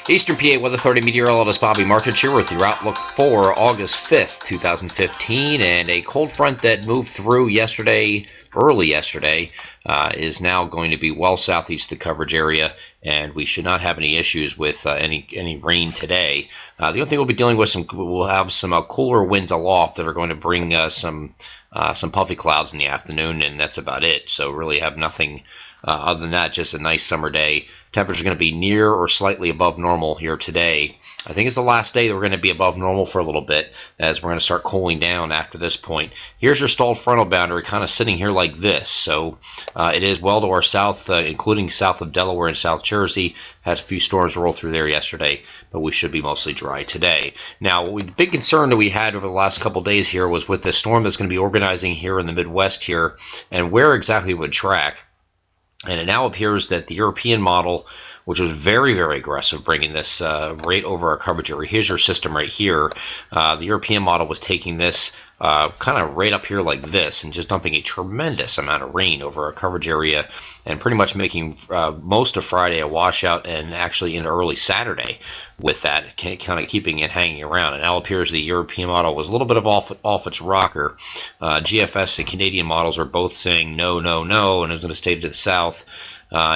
Eastern PA Weather 30 meteorologist Bobby Martich here with your outlook for August 5th, 2015. And a cold front that moved through early yesterday, is now going to be well southeast of the coverage area, and we should not have any issues with any rain today. The only thing we'll be dealing with, we'll have some cooler winds aloft that are going to bring some puffy clouds in the afternoon, and that's about it. So really have nothing other than that, just a nice summer day. Temperatures are going to be near or slightly above normal here today. I think it's the last day that we're going to be above normal for a little bit, as we're going to start cooling down after this point. Here's your stalled frontal boundary kind of sitting here like this. So it is well to our south, including south of Delaware and South Jersey. Had a few storms roll through there yesterday, but we should be mostly dry today. Now, the big concern that we had over the last couple days here was with the storm that's going to be organizing here in the Midwest here, and where exactly it would track. And it now appears that the European model, which was very, very aggressive, bringing this right over our coverage area. Here's your system right here. The European model was taking this kind of right up here like this and just dumping a tremendous amount of rain over our coverage area, and pretty much making most of Friday a washout, and actually into early Saturday with that, kind of keeping it hanging around. And now it appears the European model was a little bit of off its rocker. GFS and Canadian models are both saying no, no, no, and it's going to stay to the south.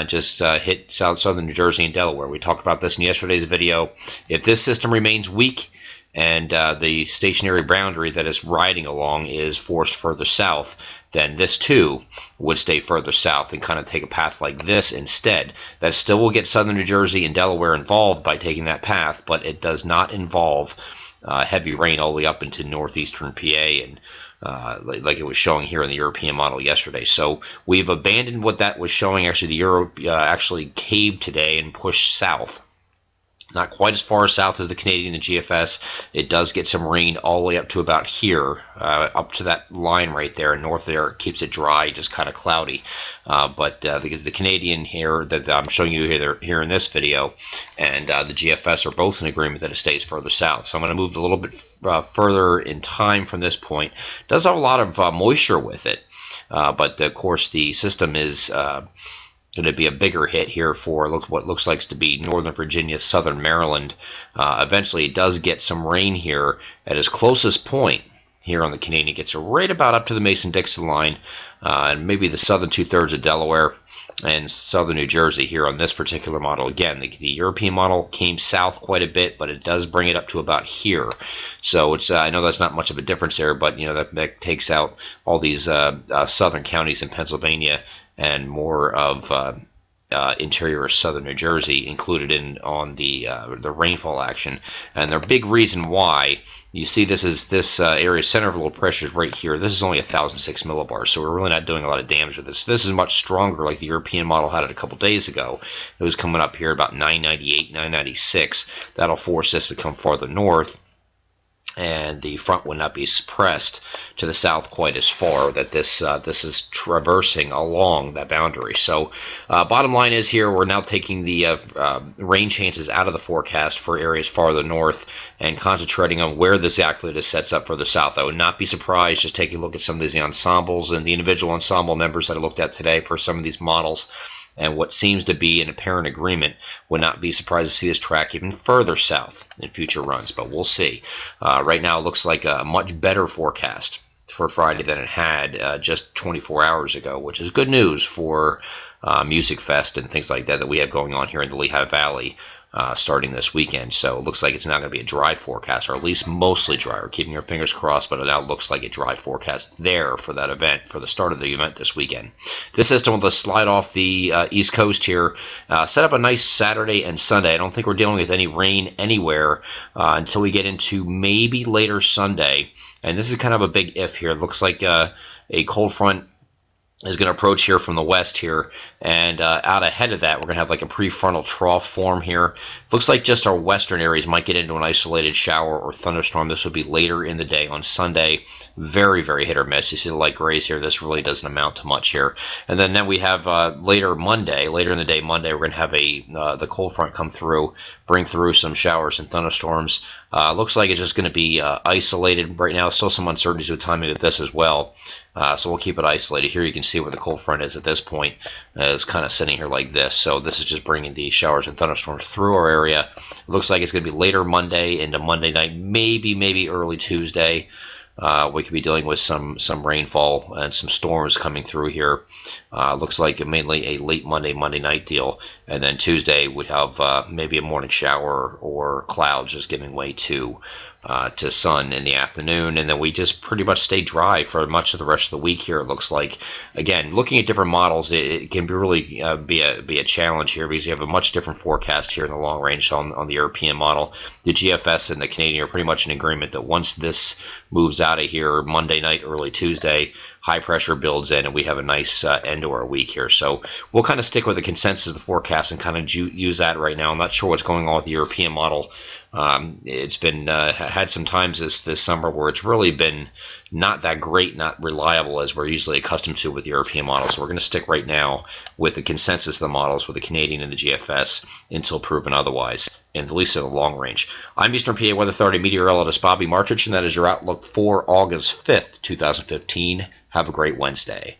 Just hit southern New Jersey and Delaware. We talked about this in yesterday's video. If this system remains weak and the stationary boundary that is riding along is forced further south, then this too would stay further south and kind of take a path like this instead. That still will get southern New Jersey and Delaware involved by taking that path, but it does not involve heavy rain all the way up into northeastern PA, and like it was showing here in the European model yesterday. So we've abandoned what that was showing. Actually, the Euro actually caved today and pushed south. Not quite as far south as the Canadian and the GFS. It does get some rain all the way up to about here, up to that line right there. North there, it keeps it dry, just kind of cloudy. But the Canadian here that I'm showing you here in this video, and the GFS are both in agreement that it stays further south. So I'm going to move a little bit further in time from this point. It does have a lot of moisture with it, but of course the system is going to be a bigger hit here for what looks like to be Northern Virginia, Southern Maryland. Eventually it does get some rain here at its closest point here on the Canadian. It gets right about up to the Mason-Dixon line, and maybe the southern two-thirds of Delaware and southern New Jersey here on this particular model. Again, the European model came south quite a bit, but it does bring it up to about here. So it's I know that's not much of a difference there, but you know that takes out all these southern counties in Pennsylvania and more of interior southern New Jersey included in on the rainfall action. And the big reason why you see this area center of low pressure is right here. This is only 1,006 millibars, so we're really not doing a lot of damage with this. This is much stronger, like the European model had it a couple days ago. It was coming up here about 998, 996. That'll force this to come farther north, and the front would not be suppressed to the south quite as far, that this is traversing along that boundary. So bottom line is here, we're now taking the rain chances out of the forecast for areas farther north and concentrating on where exactly this sets up for the south. I would not be surprised, just taking a look at some of these ensembles and the individual ensemble members that I looked at today for some of these models, and what seems to be an apparent agreement. Would not be surprised to see this track even further south in future runs, but we'll see. Right now it looks like a much better forecast for Friday than it had just 24 hours ago, which is good news for Music Fest and things like that we have going on here in the Lehigh Valley starting this weekend. So it looks like it's not going to be a dry forecast, or at least mostly dry. We're keeping our fingers crossed, but it now looks like a dry forecast there for that event, for the start of the event this weekend. This system will slide off the East Coast here, set up a nice Saturday and Sunday. I don't think we're dealing with any rain anywhere until we get into maybe later Sunday. And this is kind of a big if here. It looks like a cold front is going to approach here from the west here, and out ahead of that we're going to have like a prefrontal trough form here. Looks like just our western areas might get into an isolated shower or thunderstorm. This would be later in the day on Sunday. Very, very hit or miss. You see the light grays here. This really doesn't amount to much here. And then we have later in the day Monday, we're going to have the cold front come through, bring through some showers and thunderstorms Looks like it's just going to be isolated right now. Still some uncertainties with timing of this as well. So we'll keep it isolated. Here you can see where the cold front is at this point. It's kind of sitting here like this. So this is just bringing the showers and thunderstorms through our area. It looks like it's going to be later Monday into Monday night, maybe early Tuesday. We could be dealing with some rainfall and some storms coming through here. Looks like mainly a late Monday night deal, and then Tuesday would have maybe a morning shower or clouds just giving way to sun in the afternoon, and then we just pretty much stay dry for much of the rest of the week here. It looks like, again, looking at different models, it can be really be a challenge here because you have a much different forecast here in the long range on the European model. The GFS and the Canadian are pretty much in agreement that once this moves out of here Monday night, early Tuesday, high pressure builds in, and we have a nice end to our week here. So we'll kind of stick with the consensus of the forecast and kind of use that right now. I'm not sure what's going on with the European model. It's been had some times this summer where it's really been not that great, not reliable as we're usually accustomed to with the European model. So we're going to stick right now with the consensus of the models with the Canadian and the GFS until proven otherwise, and at least in the long range. I'm Eastern PA Weather Authority meteorologist Bobby Martich, and that is your outlook for August 5th, 2015. Have a great Wednesday.